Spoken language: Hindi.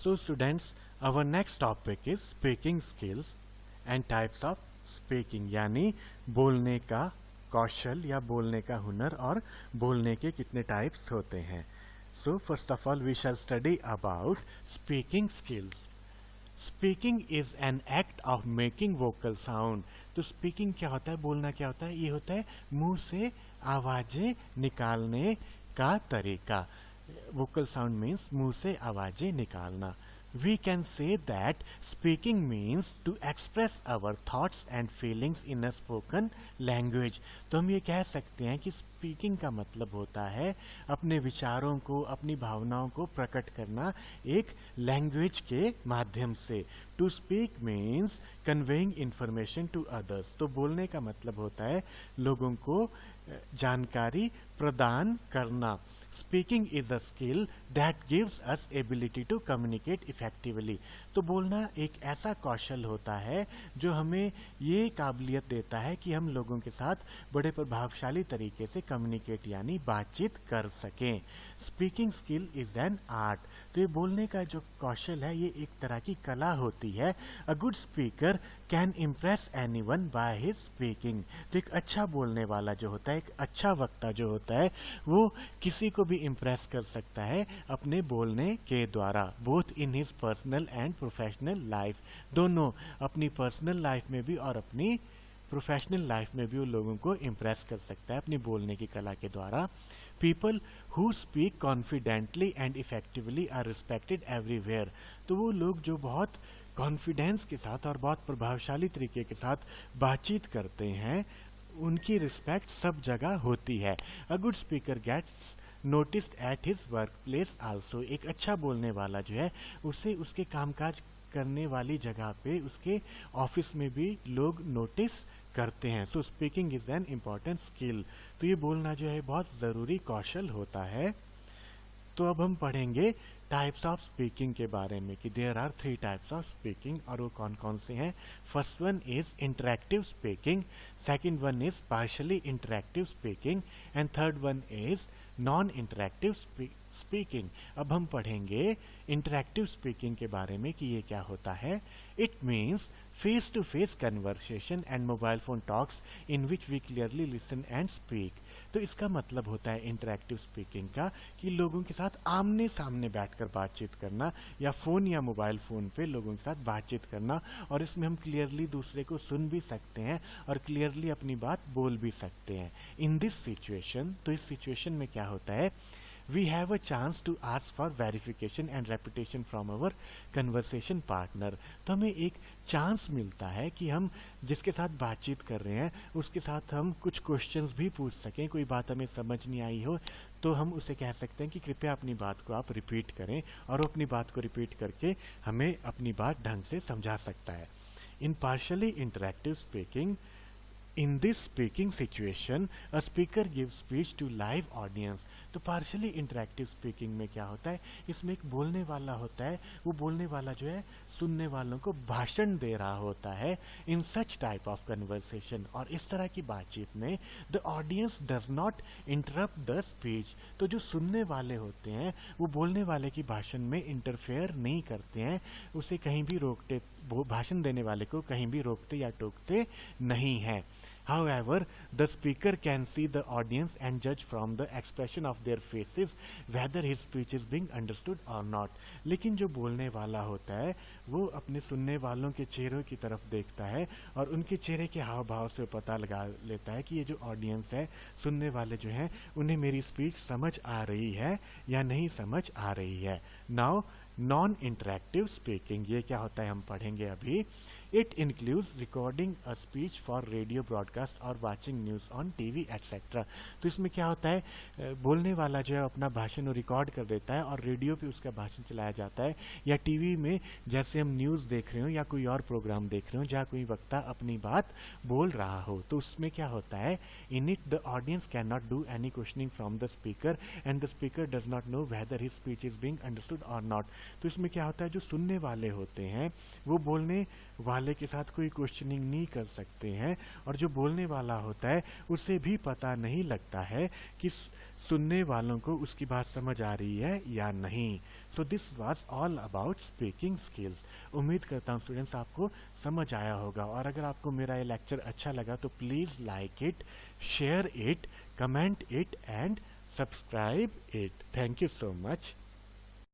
So students, our next topic is speaking skills and types of speaking, यानी बोलने का कौशल या बोलने का हुनर और बोलने के कितने टाइप्स होते हैं. So first of all we shall study about speaking skills. Speaking is an act of making vocal sound. तो speaking क्या होता है, बोलना क्या होता है, ये होता है मुंह से आवाजें निकालने का तरीका. Vocal sound means मुंह से आवाजें निकालना. We can say that speaking means to express our thoughts and feelings in a spoken language. तो हम ये कह सकते हैं कि speaking का मतलब होता है अपने विचारों को, अपनी भावनाओं को प्रकट करना एक language के माध्यम से. To speak means conveying information to others. तो बोलने का मतलब होता है लोगों को जानकारी प्रदान करना. Speaking is a skill that gives us ability to communicate effectively. तो बोलना एक ऐसा कौशल होता है जो हमें ये काबिलियत देता है कि हम लोगों के साथ बड़े प्रभावशाली तरीके से कम्युनिकेट यानी बातचीत कर सकें. Speaking skill is an art. तो ये बोलने का जो कौशल है ये एक तरह की कला होती है. A good speaker can impress anyone by his speaking. तो एक अच्छा बोलने वाला जो होता है, एक अच्छा वक्ता जो होता है, वो किसी को भी इम्प्रेस कर सकता है अपने बोलने के द्वारा. Both in his personal and professional life. दोनों अपनी पर्सनल लाइफ में भी और अपनी प्रोफेशनल लाइफ में भी वो लोगों को इम्प्रेस कर सकता है अपनी बोलने की कला के द्वारा. People who speak confidently and effectively are respected everywhere. तो वो लोग जो बहुत कॉन्फिडेंस के साथ और बहुत प्रभावशाली तरीके के साथ बातचीत करते हैं उनकी रिस्पेक्ट सब जगह होती है. A good speaker gets noticed at his work place also. एक अच्छा बोलने वाला जो है उसे उसके कामकाज करने वाली जगह पे उसके ऑफिस में भी लोग नोटिस करते हैं. सो speaking is an important skill. तो ये बोलना जो है बहुत ज़रूरी कौशल होता है. तो अब हम पढ़ेंगे टाइप्स ऑफ स्पीकिंग के बारे में कि there are 3 types of speaking और वो कौन कौन से हैं. First one is interactive speaking, second one is partially interactive speaking and third one is non interactive speaking. अब हम पढ़ेंगे इंटरेक्टिव स्पीकिंग के बारे में कि ये क्या होता है. It means face to face conversation and mobile phone talks in which we clearly listen and speak. तो इसका मतलब होता है इंटरेक्टिव स्पीकिंग का कि लोगों के साथ आमने सामने बैठकर बातचीत करना या फोन या मोबाइल फोन पे लोगों के साथ बातचीत करना, और इसमें हम क्लियरली दूसरे को सुन भी सकते हैं और क्लियरली अपनी बात बोल भी सकते हैं. इन दिस सिचुएशन, तो इस सिचुएशन में क्या होता है, we have a chance to ask for verification and reputation from our conversation partner. तो हमें एक चांस मिलता है कि हम जिसके साथ बातचीत कर रहे हैं उसके साथ हम कुछ क्वेश्चंस भी पूछ सकें. कोई बात हमें समझ नहीं आई हो तो हम उसे कह सकते हैं कि कृपया अपनी बात को आप रिपीट करें, और वो अपनी बात को रिपीट करके हमें अपनी बात ढंग से समझा सकता है. In partially interactive speaking, in this speaking situation a speaker gives speech to live audience. तो पार्शियली इंटरेक्टिव स्पीकिंग में क्या होता है, इसमें एक बोलने वाला होता है, वो बोलने वाला जो है सुनने वालों को भाषण दे रहा होता है. इन सच टाइप ऑफ कन्वर्सेशन, और इस तरह की बातचीत में the audience does not interrupt the speech. तो जो सुनने वाले होते हैं वो बोलने वाले की भाषण में इंटरफेयर नहीं करते हैं, उसे कहीं भी रोकते, भाषण देने वाले को कहीं भी रोकते या टोकते नहीं है. However, the speaker can see the audience and judge from the expression of their faces whether his speech is being understood or not. लेकिन जो बोलने वाला होता है वो अपने सुनने वालों के चेहरों की तरफ देखता है और उनके चेहरे के हाव भाव से पता लगा लेता है कि ये जो ऑडियंस है, सुनने वाले जो हैं, उन्हें मेरी स्पीच समझ आ रही है या नहीं समझ आ रही है. नाउ नॉन इंटरेक्टिव स्पीकिंग, ये क्या होता है हम पढ़ेंगे अभी. It includes recording a speech for radio broadcast or watching news on TV etc. तो इसमें क्या होता है, बोलने वाला जो है अपना भाषण रिकॉर्ड कर देता है और रेडियो पे उसका भाषण चलाया जाता है, या टीवी में जैसे हम न्यूज़ देख रहे हो या कोई और प्रोग्राम देख रहे हो जहाँ कोई वक्ता अपनी बात बोल रहा हो. तो उसमें क्या होता है, in it the audience can not do any questioning from the speaker and the speaker does not know whether his speech is being understood और नॉट. तो इसमें क्या होता है, जो सुनने वाले होते हैं वो बोलने वाले के साथ कोई क्वेश्चनिंग नहीं कर सकते हैं, और जो बोलने वाला होता है उसे भी पता नहीं लगता है कि सुनने वालों को उसकी बात समझ आ रही है या नहीं। So this was all about speaking skills. उम्मीद करता हूँ स्टूडेंट्स आपको समझ आया होगा, और अगर आपको मेरा ये लेक्चर अच्छा लगा तो please like it, share it, comment it and subscribe it. Thank you so much.